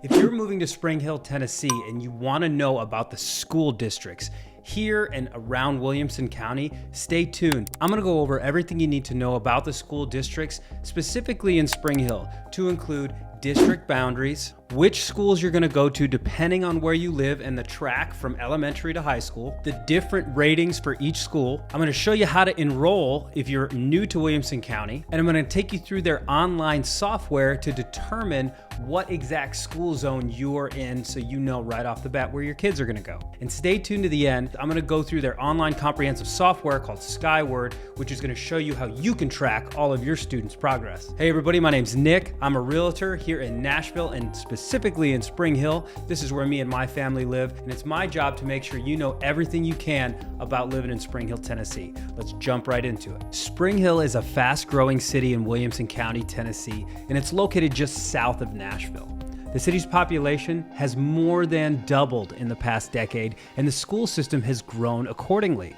If you're moving to Spring Hill, Tennessee, and you want to know about the school districts here and around Williamson County, stay tuned. I'm going to go over everything you need to know about the school districts, specifically in Spring Hill, to include district boundaries, which schools you're going to go to depending on where you live and the track from elementary to high school, the different ratings for each school. I'm going to show you how to enroll if you're new to Williamson County, and I'm going to take you through their online software to determine what exact school zone you are in so you know right off the bat where your kids are going to go. And stay tuned to the end. I'm going to go through their online comprehensive software called Skyward, which is going to show you how you can track all of your students' progress. Hey everybody, my name's Nick. I'm a realtor here in Nashville and specifically in Spring Hill. This is where me and my family live, and it's my job to make sure you know everything you can about living in Spring Hill, Tennessee. Let's jump right into it. Spring Hill is a fast-growing city in Williamson County, Tennessee, and it's located just south of Nashville. The city's population has more than doubled in the past decade, and the school system has grown accordingly.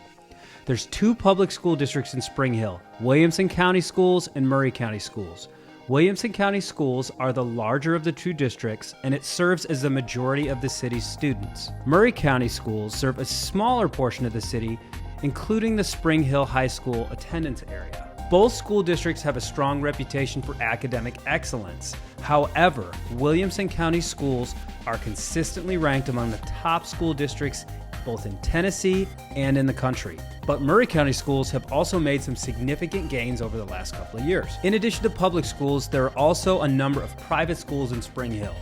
There's two public school districts in Spring Hill, Williamson County Schools and Maury County Schools. Williamson County Schools are the larger of the two districts, and it serves as the majority of the city's students. Maury County Schools serve a smaller portion of the city, including the Spring Hill High School attendance area. Both school districts have a strong reputation for academic excellence. However, Williamson County Schools are consistently ranked among the top school districts both in Tennessee and in the country. But Maury County Schools have also made some significant gains over the last couple of years. In addition to public schools, there are also a number of private schools in Spring Hill.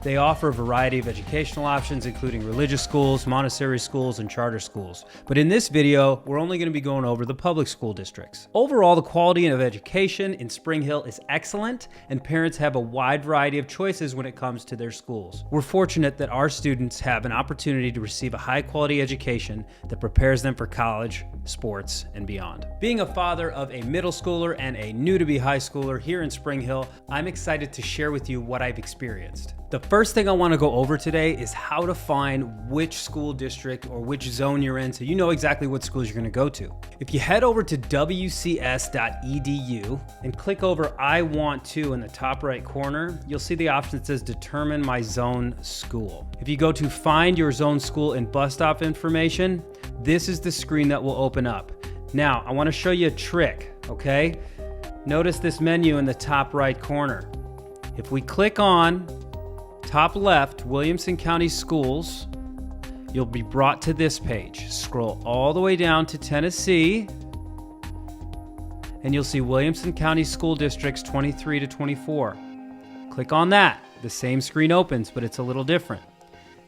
They offer a variety of educational options, including religious schools, Montessori schools, and charter schools. But in this video, we're only going to be going over the public school districts. Overall, the quality of education in Spring Hill is excellent, and parents have a wide variety of choices when it comes to their schools. We're fortunate that our students have an opportunity to receive a high-quality education that prepares them for college, sports, and beyond. Being a father of a middle schooler and a new-to-be high schooler here in Spring Hill, I'm excited to share with you what I've experienced. The first thing I want to go over today is how to find which school district or which zone you're in so you know exactly what schools you're going to go to. If you head over to wcs.edu and click over I want to in the top right corner, you'll see the option that says determine my zone school. If you go to find your zone school and bus stop information, this is the screen that will open up. Now, I want to show you a trick, okay? Notice this menu in the top right corner. If we click on top left, Williamson County Schools, you'll be brought to this page. Scroll all the way down to Tennessee, and you'll see Williamson County School Districts 23 to 24. Click on that. The same screen opens, but it's a little different.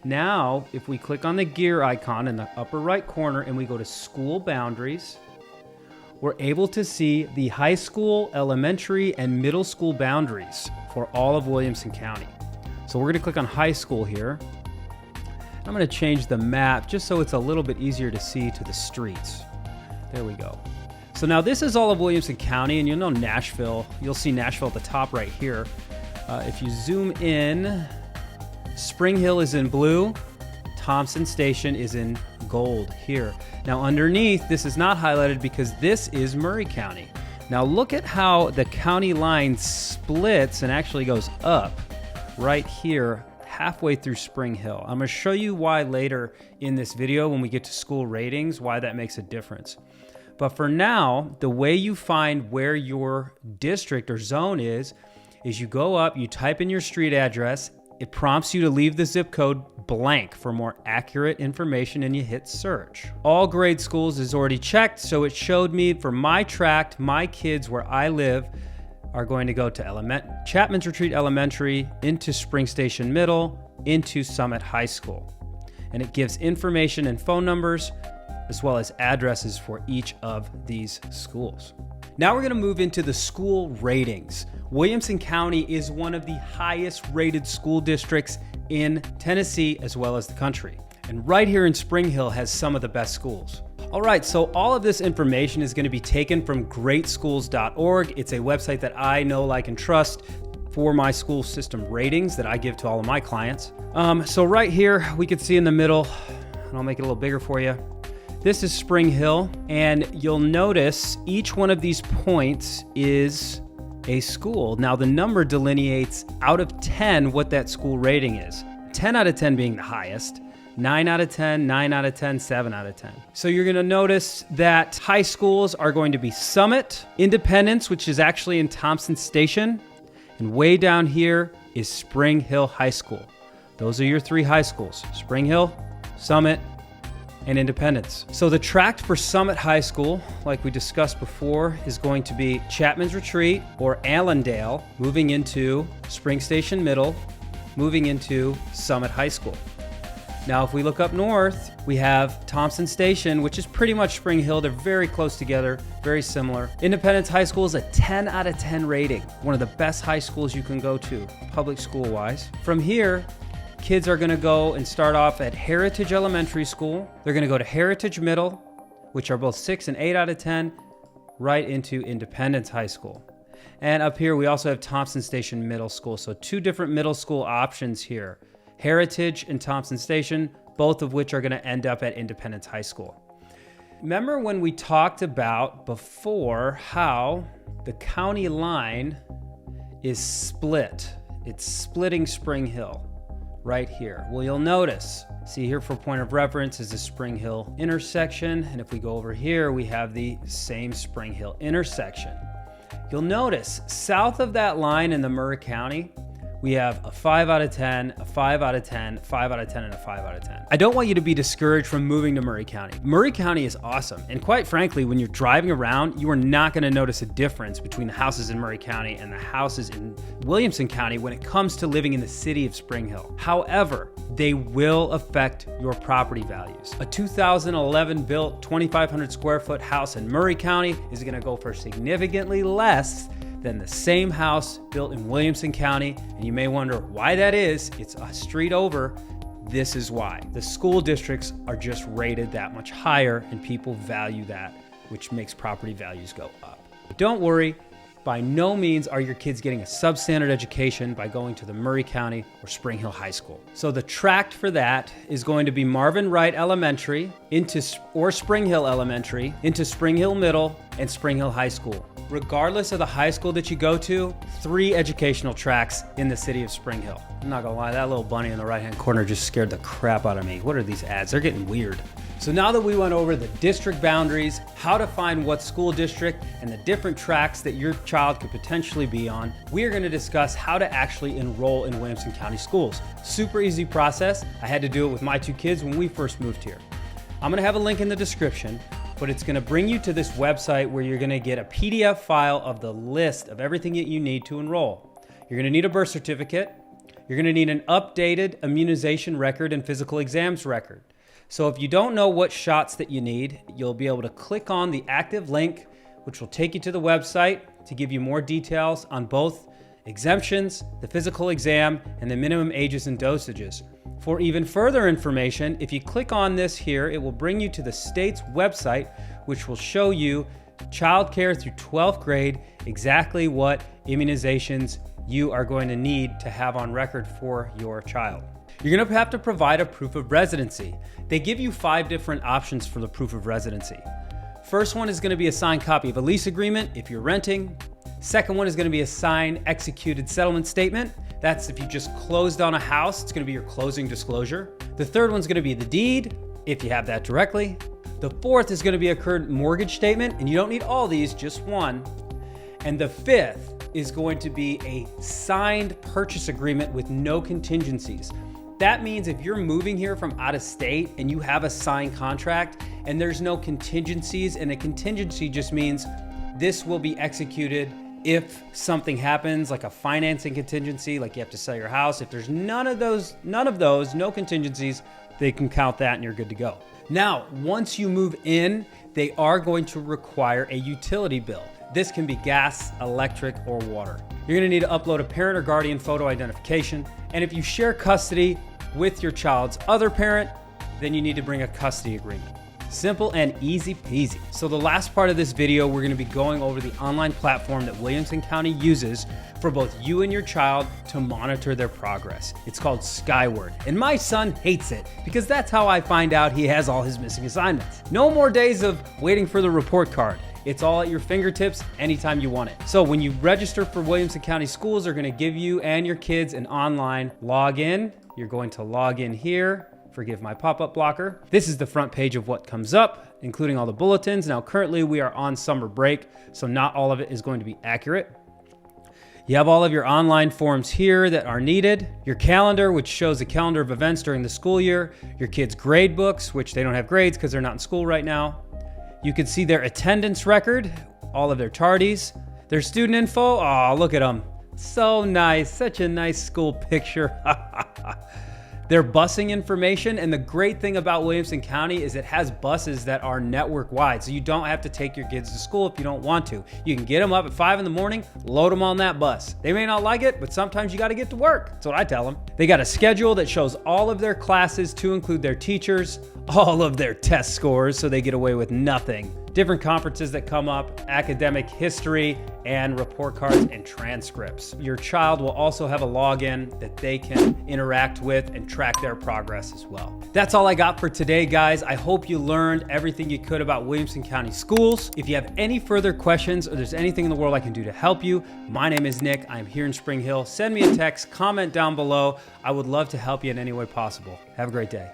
Now, if we click on the gear icon in the upper right corner and we go to School Boundaries, we're able to see the high school, elementary, and middle school boundaries for all of Williamson County. So we're going to click on high school here. I'm going to change the map just so it's a little bit easier to see to the streets. There we go. So now this is all of Williamson County, and you'll know Nashville. You'll see Nashville at the top right here. If you zoom in, Spring Hill is in blue. Thompson Station is in gold here. Now underneath, this is not highlighted because this is Maury County. Now look at how the county line splits and actually goes up right here halfway through Spring Hill. I'm going to show you why later in this video when we get to school ratings, why that makes a difference. But for now, the way you find where your district or zone is you go up, you type in your street address, it prompts you to leave the zip code blank for more accurate information, and you hit search. All grade schools is already checked, so it showed me for my tract, my kids where I live are going to go to Chapman's Retreat Elementary, into Spring Station Middle, into Summit High School. And it gives information and phone numbers, as well as addresses for each of these schools. Now we're going to move into the school ratings. Williamson County is one of the highest rated school districts in Tennessee, as well as the country. And right here in Spring Hill has some of the best schools. All right, so all of this information is going to be taken from greatschools.org. It's a website that I know, like, and trust for my school system ratings that I give to all of my clients. So right here, we can see in the middle, and I'll make it a little bigger for you. This is Spring Hill, and you'll notice each one of these points is a school. Now the number delineates out of 10 what that school rating is. 10 out of 10 being the highest, 9 out of 10, 9 out of 10, 7 out of 10. So you're gonna notice that high schools are going to be Summit, Independence, which is actually in Thompson Station, and way down here is Spring Hill High School. Those are your three high schools: Spring Hill, Summit, and Independence. So the tract for Summit High School, like we discussed before, is going to be Chapman's Retreat or Allendale, moving into Spring Station Middle, moving into Summit High School. Now, if we look up north, we have Thompson Station, which is pretty much Spring Hill. They're very close together, very similar. Independence High School is a 10 out of 10 rating, one of the best high schools you can go to, public school-wise. From here, kids are gonna go and start off at Heritage Elementary School. They're gonna go to Heritage Middle, which are both 6 and 8 out of 10, right into Independence High School. And up here, we also have Thompson Station Middle School. So 2 different middle school options here. Heritage and Thompson Station, both of which are gonna end up at Independence High School. Remember when we talked about before how the county line is split? It's splitting Spring Hill right here. Well, you'll notice, see here for point of reference is the Spring Hill intersection. And if we go over here, we have the same Spring Hill intersection. You'll notice south of that line in the Murray County, we have a 5 out of 10, a 5 out of 10, 5 out of 10, and a 5 out of 10. I don't want you to be discouraged from moving to Murray County. Murray County is awesome. And quite frankly, when you're driving around, you are not gonna notice a difference between the houses in Murray County and the houses in Williamson County when it comes to living in the city of Spring Hill. However, they will affect your property values. A 2011 built 2,500 square foot house in Murray County is gonna go for significantly less than the same house built in Williamson County. And you may wonder why that is. It's a street over. This is why. The school districts are just rated that much higher and people value that, which makes property values go up. But don't worry, by no means are your kids getting a substandard education by going to the Murray County or Spring Hill High School. So the tract for that is going to be Marvin Wright Elementary or Spring Hill Elementary into Spring Hill Middle and Spring Hill High School. Regardless of the high school that you go to, 3 educational tracts in the city of Spring Hill. I'm not gonna lie, that little bunny in the right-hand corner just scared the crap out of me. What are these ads? They're getting weird. So now that we went over the district boundaries, how to find what school district, and the different tracks that your child could potentially be on, we are gonna discuss how to actually enroll in Williamson County schools. Super easy process. I had to do it with my 2 kids when we first moved here. I'm gonna have a link in the description, but it's gonna bring you to this website where you're gonna get a PDF file of the list of everything that you need to enroll. You're gonna need a birth certificate. You're gonna need an updated immunization record and physical exams record. So if you don't know what shots that you need, you'll be able to click on the active link, which will take you to the website to give you more details on both exemptions, the physical exam, and the minimum ages and dosages. For even further information, if you click on this here, it will bring you to the state's website, which will show you childcare through 12th grade, exactly what immunizations you are going to need to have on record for your child. You're gonna have to provide a proof of residency. They give you 5 different options for the proof of residency. First one is gonna be a signed copy of a lease agreement if you're renting. Second one is gonna be a signed executed settlement statement. That's if you just closed on a house, it's gonna be your closing disclosure. The third one's gonna be the deed, if you have that directly. The fourth is gonna be a current mortgage statement, and you don't need all these, just one. And the fifth is going to be a signed purchase agreement with no contingencies. That means if you're moving here from out of state and you have a signed contract and there's no contingencies, and a contingency just means this will be executed if something happens, like a financing contingency, like you have to sell your house. If there's none of those, no contingencies, they can count that and you're good to go. Now, once you move in, they are going to require a utility bill. This can be gas, electric, or water. You're gonna need to upload a parent or guardian photo identification. And if you share custody with your child's other parent, then you need to bring a custody agreement. Simple and easy peasy. So the last part of this video, we're gonna be going over the online platform that Williamson County uses for both you and your child to monitor their progress. It's called Skyward. And my son hates it because that's how I find out he has all his missing assignments. No more days of waiting for the report card. It's all at your fingertips anytime you want it. So when you register for Williamson County Schools, they're gonna give you and your kids an online login. You're going to log in here. Forgive my pop-up blocker. This is the front page of what comes up, including all the bulletins. Now, currently we are on summer break, so not all of it is going to be accurate. You have all of your online forms here that are needed. Your calendar, which shows the calendar of events during the school year. Your kids' grade books, which they don't have grades because they're not in school right now. You can see their attendance record, all of their tardies. Their student info, oh, look at them. So nice, such a nice school picture. Their busing information, and the great thing about Williamson County is it has buses that are network wide, so you don't have to take your kids to school if you don't want to. You can get them up at 5 in the morning, load them on that bus. They may not like it, but sometimes you gotta get to work. That's what I tell them. They got a schedule that shows all of their classes to include their teachers, all of their test scores, so they get away with nothing. Different conferences that come up, academic history, and report cards and transcripts. Your child will also have a login that they can interact with and track their progress as well. That's all I got for today, guys. I hope you learned everything you could about Williamson County Schools. If you have any further questions or there's anything in the world I can do to help you, my name is Nick. I'm here in Spring Hill. Send me a text, comment down below. I would love to help you in any way possible. Have a great day.